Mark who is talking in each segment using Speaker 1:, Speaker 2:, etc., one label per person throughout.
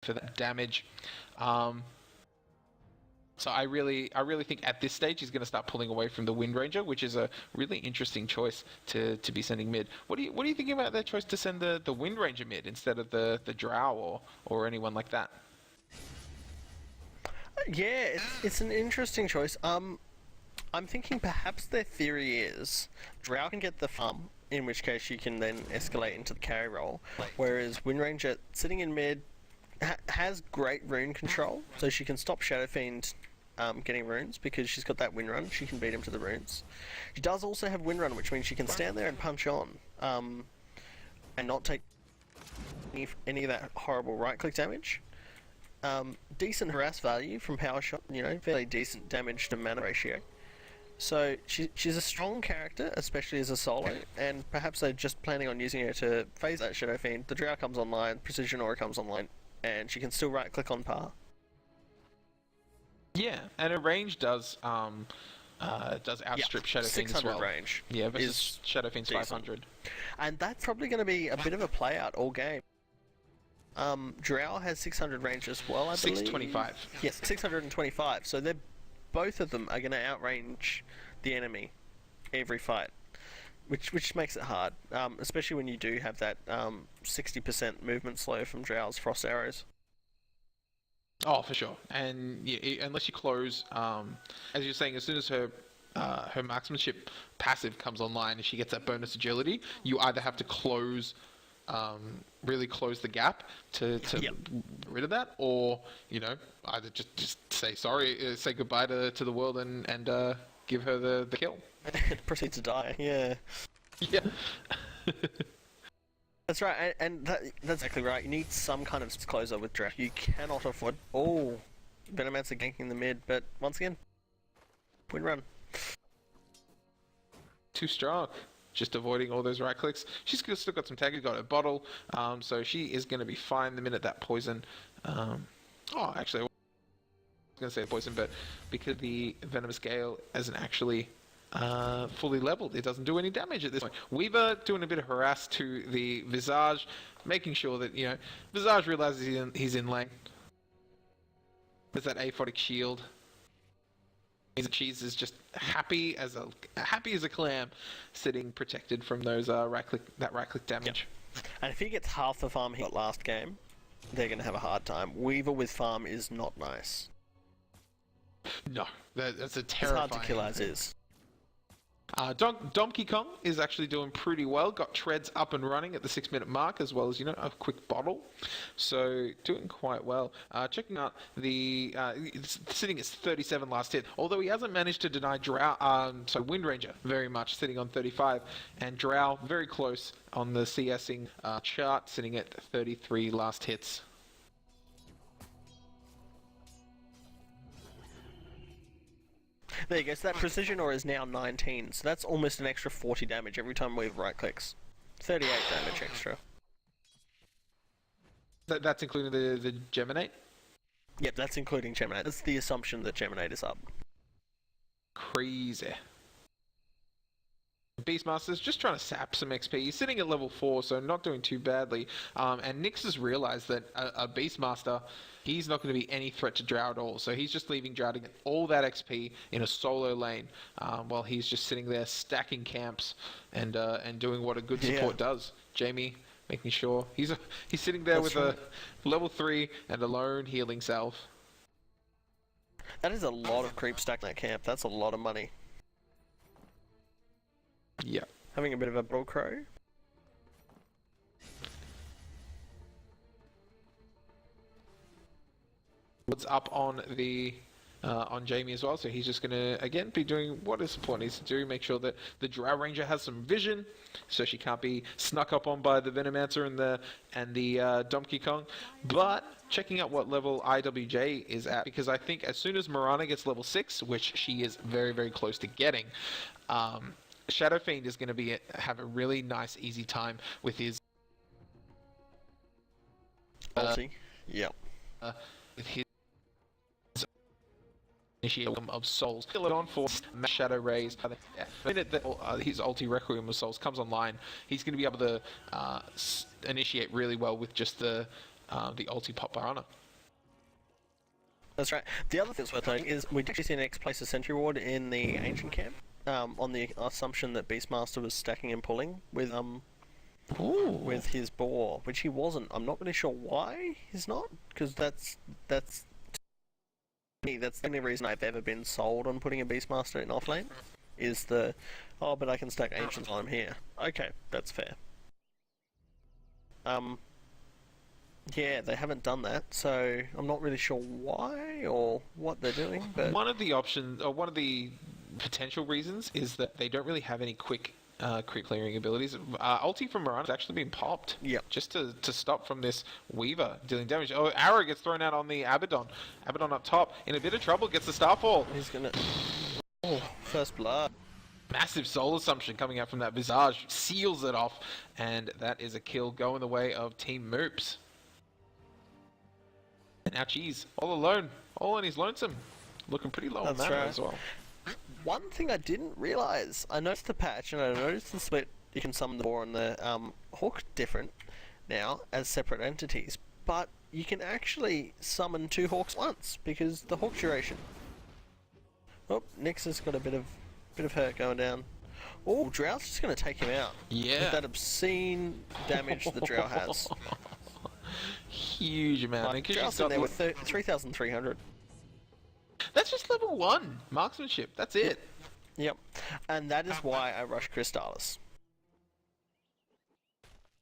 Speaker 1: for that damage. So I really think at this stage he's going to start pulling away from the Wind Ranger, which is a really interesting choice to be sending mid. What do you think about their choice to send the Wind Ranger mid instead of the Drow or anyone like that?
Speaker 2: Yeah, it's an interesting choice. I'm thinking perhaps their theory is Drow can get the farm, in which case she can then escalate into the carry role, whereas Wind Ranger sitting in mid has great rune control, so she can stop Shadow Fiend getting runes because she's got that Wind Run. She can beat him to the runes. She does also have Wind Run, which means she can stand there and punch on and not take any of that horrible right-click damage. Decent harass value from Power Shot, you know, fairly decent damage to mana ratio. So she's a strong character, especially as a solo, and perhaps they're just planning on using her to phase that Shadow Fiend. The Drow comes online, Precision Aura comes online, and she can still right-click on par.
Speaker 1: Yeah, and her range does outstrip Shadow Fiend as well.
Speaker 2: Range.
Speaker 1: Yeah, versus Shadow Fiend's 500.
Speaker 2: And that's probably going to be a bit of a play out all game. Drow has 600 range as well, I believe.
Speaker 1: 625.
Speaker 2: Yes, 625. So both of them are going to outrange the enemy every fight, which makes it hard, especially when you do have that 60% movement slow from Drow's Frost Arrows.
Speaker 1: Oh, for sure. And yeah, unless you close, as you're saying, as soon as her marksmanship passive comes online and she gets that bonus agility, you either have to close, really close the gap to get rid of that, or either just say sorry, say goodbye to the world and give her the kill.
Speaker 2: Proceed to die. Yeah.
Speaker 1: Yeah.
Speaker 2: That's right, and that's exactly right. You need some kind of closer with Drow. You cannot afford... Oh, Venomancer ganking the mid, but once again, Wind Run.
Speaker 1: Too strong. Just avoiding all those right clicks. She's still got some tag, got her bottle, so she is going to be fine the minute that poison... actually, I was going to say poison, but because the Venomous Gale isn't actually... fully leveled, it doesn't do any damage at this point. Weaver doing a bit of harass to the Visage, making sure that Visage realizes he's in lane. There's that aphotic shield. Cheese is just happy as a clam, sitting protected from those right click damage.
Speaker 2: Yep. And if he gets half the farm he got last game, they're going to have a hard time. Weaver with farm is not nice.
Speaker 1: No, that's a terrifying.
Speaker 2: It's hard to kill as is.
Speaker 1: Donkey Kong is actually doing pretty well. Got treads up and running at the 6-minute mark, as well as a quick bottle. So doing quite well. Checking out the sitting at 37 last hit. Although he hasn't managed to deny Wind Ranger very much, sitting on 35, and Drow very close on the CSing chart, sitting at 33 last hits.
Speaker 2: There you go, so that Precision Aura is now 19, so that's almost an extra 40 damage every time we right clicks. 38 damage extra.
Speaker 1: That's including the Geminate?
Speaker 2: Yep, that's including Geminate. That's the assumption that Geminate is up.
Speaker 1: Crazy. Beastmaster's just trying to sap some XP. He's sitting at level 4, so not doing too badly. And Nyx has realized that a Beastmaster, he's not going to be any threat to Drow at all. So he's just leaving Drow to get all that XP in a solo lane, while he's just sitting there stacking camps and doing what a good support does. Jamie making sure he's sitting there with a level 3 and a lone healing self.
Speaker 2: That is a lot of creep stack in that camp. That's a lot of money.
Speaker 1: Yeah.
Speaker 2: Having a bit of a brawl crow.
Speaker 1: What's up on Jamie as well, so he's just gonna again be doing what his support needs to do, make sure that the Drow Ranger has some vision, so she can't be snuck up on by the Venomancer and the Donkey Kong. But checking out what level IWJ is at, because I think as soon as Mirana gets level 6, which she is very, very close to getting, Shadow Fiend is going to have a really nice, easy time with his
Speaker 2: ulti. Yep.
Speaker 1: With his initiate of souls. Kill it on for Shadow Rays. The minute that his ulti Requiem of Souls comes online, he's going to be able to initiate really well with just the the ulti pop Barana.
Speaker 2: That's right. The other thing that's worth noting is we did actually see Nyx place a sentry ward in the ancient camp, on the assumption that Beastmaster was stacking and pulling with his boar, which he wasn't. I'm not really sure why he's not, because that's to me, that's the only reason I've ever been sold on putting a Beastmaster in offlane, is but I can stack ancients while I'm here. Okay, that's fair. Yeah, they haven't done that, so I'm not really sure why or what they're doing, but...
Speaker 1: One of the options, or one of the potential reasons, is that they don't really have any quick clearing abilities. Ulti from Mirana has actually been popped.
Speaker 2: Yep.
Speaker 1: Just to stop from this Weaver dealing damage. Oh, arrow gets thrown out on the Abaddon. Abaddon up top, in a bit of trouble, gets the Starfall.
Speaker 2: He's gonna... Oh, first blood.
Speaker 1: Massive soul assumption coming out from that Visage, seals it off, and that is a kill going the way of Team Moops. And now Cheese, all alone, all on his lonesome, looking pretty low on
Speaker 2: That's
Speaker 1: mana
Speaker 2: right.
Speaker 1: as well.
Speaker 2: One thing I didn't realise, I noticed the patch and I noticed the split, you can summon the boar and the hook different now as separate entities, but you can actually summon 2 hawks once, because the hawk duration. Oh, Nyx has got a bit of hurt going down. Oh, Drow's just going to take him out.
Speaker 1: Yeah.
Speaker 2: With that obscene damage that Drow has.
Speaker 1: Huge amount.
Speaker 2: Like, Drow's in there with 3,300.
Speaker 1: That's just level 1 marksmanship. That's it.
Speaker 2: Yep. And that is why I rush Crystallis.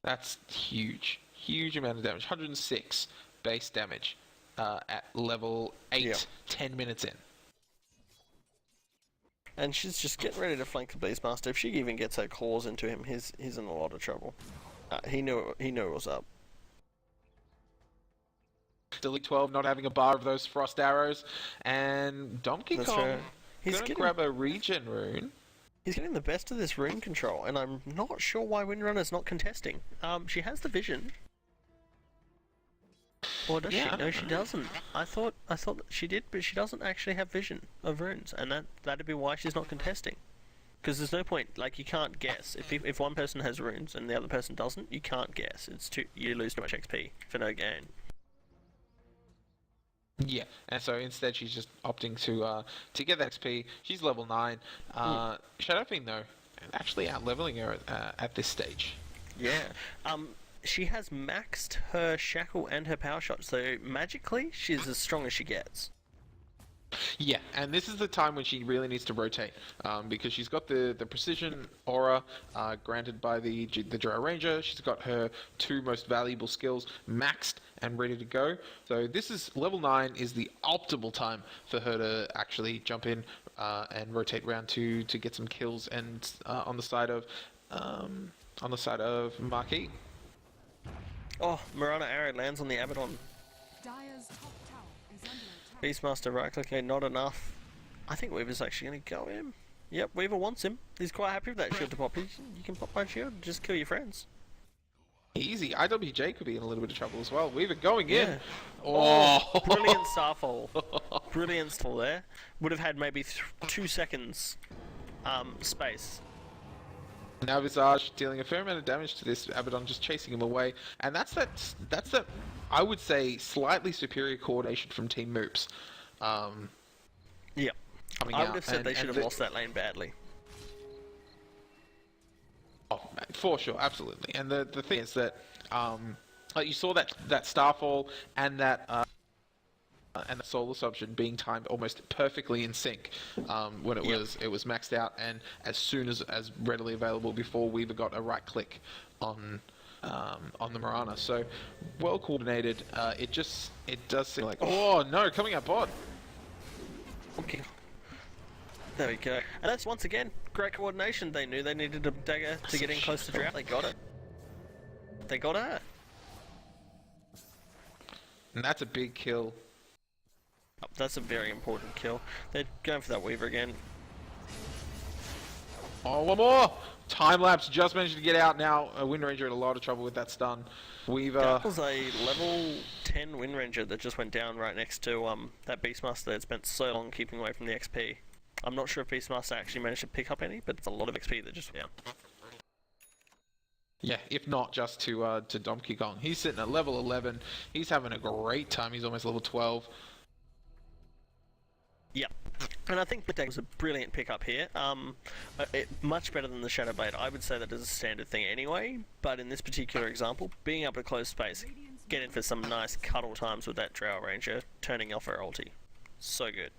Speaker 1: That's huge. Huge amount of damage. 106 base damage at level 8,
Speaker 2: Yep.
Speaker 1: 10 minutes in.
Speaker 2: And she's just getting ready to flank the Beastmaster. If she even gets her claws into him, he's in a lot of trouble. He knew it was up.
Speaker 1: Delete 12 not having a bar of those frost arrows, and Donkey
Speaker 2: That's
Speaker 1: Kong
Speaker 2: right. He's
Speaker 1: gonna grab a regen rune.
Speaker 2: He's getting the best of this rune control, and I'm not sure why Windrunner's not contesting. She has the vision. Or does
Speaker 1: Yeah.
Speaker 2: she? No, she doesn't. I thought that she did, but she doesn't actually have vision of runes, and that'd be why she's not contesting. Because there's no point, like, you can't guess. If one person has runes and the other person doesn't, you can't guess. You lose too much XP for no gain.
Speaker 1: Yeah, and so instead she's just opting to get that XP. She's level 9. Shadowfiend though, actually out leveling her at this stage.
Speaker 2: Yeah. She has maxed her shackle and her power shot, so magically she's as strong as she gets.
Speaker 1: Yeah, and this is the time when she really needs to rotate, because she's got the precision aura granted by the Drow Ranger. She's got her 2 most valuable skills maxed and ready to go. So this is level 9 is the optimal time for her to actually jump in and rotate around to get some kills and on the side of Markyi.
Speaker 2: Oh, Mirana arrow lands on the Abaddon.
Speaker 3: Dire's top tower is under attack.
Speaker 2: Beastmaster right clicking, not enough. I think Weaver's actually going to go him. Yep, Weaver wants him. He's quite happy with that shield to pop. You can pop my shield and just kill your friends.
Speaker 1: Easy. IWJ could be in a little bit of trouble as well. Weaver going in.
Speaker 2: Yeah.
Speaker 1: Oh,
Speaker 2: Brilliant Starfall. Brilliant Starfall there. Would have had maybe 2 seconds space.
Speaker 1: Now Visage dealing a fair amount of damage to this Abaddon, just chasing him away, and that's that. I would say slightly superior coordination from Team Moops.
Speaker 2: Yep.
Speaker 1: Coming
Speaker 2: I
Speaker 1: out
Speaker 2: would have said they should have lost that lane badly.
Speaker 1: Oh, for sure, absolutely. And the thing is that like you saw that Starfall and that and the soul assumption being timed almost perfectly in sync when it was maxed out, and as soon as readily available before Weaver got a right click on the Mirana. So well coordinated. It does seem like, oh no, coming out bot.
Speaker 2: Okay. There we go. And that's once again great coordination. They knew they needed a dagger to get in close to Drow. They got it. They got her.
Speaker 1: And that's a big kill.
Speaker 2: That's a very important kill. They're going for that Weaver again.
Speaker 1: Oh, one more! Time lapse just managed to get out now. Wind Ranger in a lot of trouble with that stun. Weaver.
Speaker 2: That was a level 10 Wind Ranger that just went down right next to that Beastmaster that spent so long keeping away from the XP. I'm not sure if Beastmaster actually managed to pick up any, but it's a lot of XP that just went down.
Speaker 1: Yeah, if not just to Donkey Kong. He's sitting at level 11. He's having a great time. He's almost level 12.
Speaker 2: Yep. And I think Blink was a brilliant pickup here. Much better than the Shadow Blade. I would say that is a standard thing anyway, but in this particular example, being able to close space, get in for some nice cuddle times with that Drow Ranger, turning off her ulti. So good.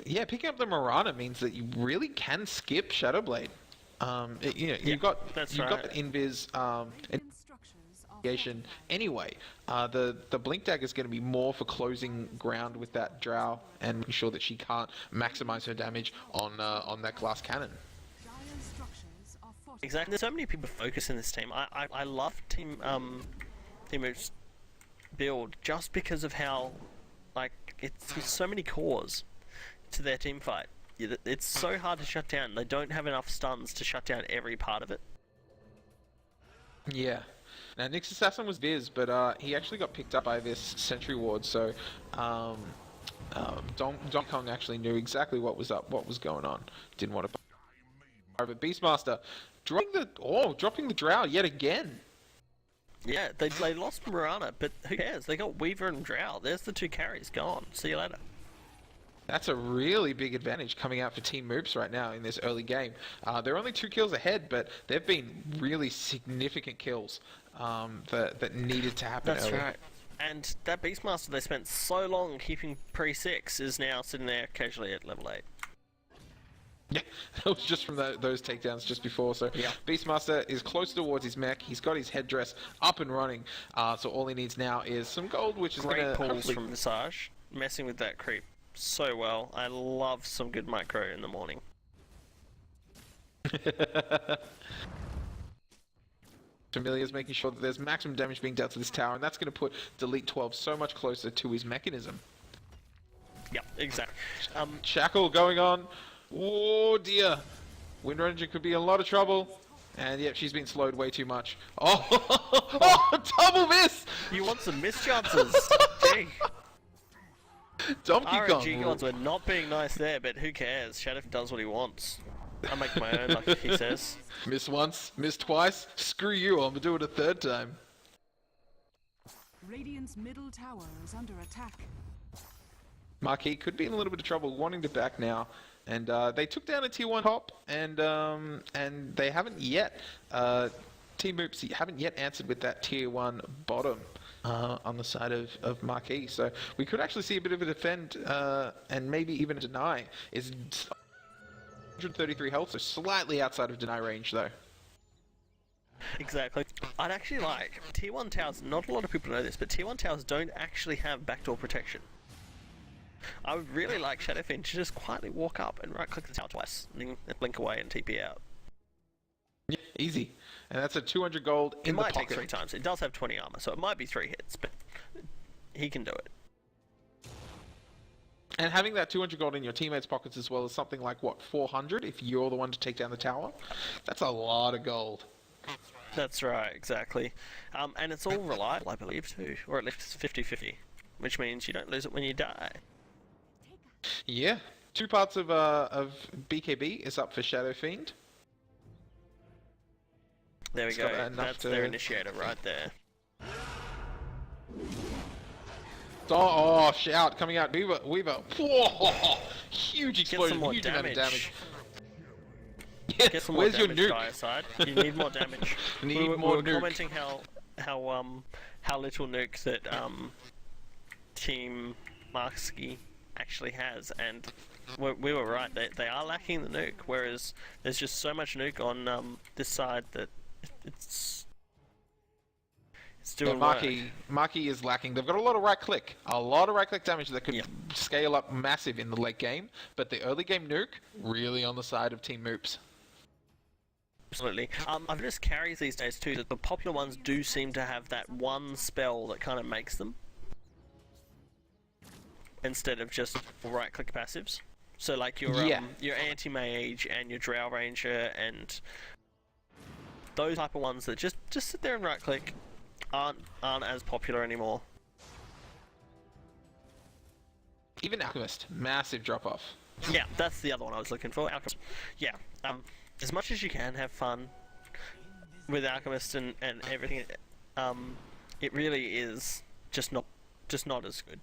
Speaker 1: Yeah, picking up the Mirana means that you really can skip Shadow Blade. You've got the invis
Speaker 3: structures are
Speaker 1: anyway. The Blink Dagger is going to be more for closing ground with that Drow and making sure that she can't maximize her damage on that glass cannon.
Speaker 3: Dire's structures are fortified.
Speaker 2: Exactly. There's so many people focus in this team. I love Team Moops build just because of how it's so many cores to their team fight. It's so hard to shut down. They don't have enough stuns to shut down every part of it.
Speaker 1: Yeah. Now, Nyx Assassin was Viz, but he actually got picked up by this Sentry Ward, so Donkey Kong actually knew exactly what was up, what was going on. Didn't want to... But Beastmaster dropping the Drow yet again.
Speaker 2: Yeah, they lost Mirana, but who cares? They got Weaver and Drow. There's the 2 carries. Go on. See you later.
Speaker 1: That's a really big advantage coming out for Team Moops right now in this early game. They're only 2 kills ahead, but they've been really significant kills that needed to happen early.
Speaker 2: That's right. And that Beastmaster they spent so long keeping pre-6 is now sitting there casually at level 8.
Speaker 1: Yeah, that was just from those takedowns just before. So
Speaker 2: yeah.
Speaker 1: Beastmaster is close towards his mech. He's got his headdress up and running. So all he needs now is some gold, which is
Speaker 2: great
Speaker 1: going to
Speaker 2: pulls from Visage, messing with that creep so well. I love some good micro in the morning.
Speaker 1: Familiar's making sure that there's maximum damage being dealt to this tower, and that's going to put Delete 12 so much closer to his mechanism.
Speaker 2: Yeah, exactly.
Speaker 1: Shackle going on. Oh dear. Wind Ranger could be in a lot of trouble. And yep, she's been slowed way too much. Oh, double miss!
Speaker 2: You want some miss chances? Gee.
Speaker 1: Donkey Kong.
Speaker 2: RNG gods were not being nice there, but who cares? Shadow does what he wants. I make my own, like he says.
Speaker 1: Miss once, miss twice. Screw you, I'm gonna do it a 3rd time.
Speaker 3: Radiant's middle tower is under attack.
Speaker 1: Markyi could be in a little bit of trouble, wanting to back now. And they took down a tier 1 top, and they haven't yet, Team Moops haven't yet answered with that tier 1 bottom on the side of Markyi. So we could actually see a bit of a defend and maybe even a deny. Is 133 health, so slightly outside of deny range though.
Speaker 2: Exactly. I'd actually like tier 1 towers. Not a lot of people know this, but tier 1 towers don't actually have backdoor protection. I would really like Shadowfiend to just quietly walk up and right-click the tower twice, and then blink away and TP out.
Speaker 1: Yeah, easy. And that's a 200 gold in the pocket.
Speaker 2: It might take 3 times. It does have 20 armor, so it might be 3 hits, but he can do it.
Speaker 1: And having that 200 gold in your teammates' pockets as well is something like, what, 400 if you're the one to take down the tower? That's a lot of gold.
Speaker 2: That's right, exactly. And it's all reliable, I believe, too. Or at least 50-50, which means you don't lose it when you die.
Speaker 1: Yeah. 2 parts of BKB is up for Shadowfiend.
Speaker 2: There we go. That's their initiator right there.
Speaker 1: Oh, shout coming out, Weaver. Whoa, huge explosion, huge amount of damage. Yeah,
Speaker 2: get some more
Speaker 1: where's your
Speaker 2: damage,
Speaker 1: nuke?
Speaker 2: Side. You need more damage.
Speaker 1: We
Speaker 2: were
Speaker 1: nuke.
Speaker 2: Commenting how little nuke that Team Markyi actually has, and we were right. They are lacking the nuke, whereas there's just so much nuke on this side that it's doing work.
Speaker 1: Markyi is lacking. They've got a lot of right-click damage that could scale up massive in the late game, but the early game nuke really on the side of Team Moops.
Speaker 2: Absolutely. I've noticed carries these days too, that the popular ones do seem to have that one spell that kind of makes them, instead of just right-click passives. So like your anti-mage and your Drow Ranger and those type of ones that just sit there and right-click aren't as popular anymore.
Speaker 1: Even Alchemist, massive drop-off.
Speaker 2: Yeah, that's the other one I was looking for. Alchemist. Yeah. As much as you can, have fun. with Alchemist and everything, it really is just not as good.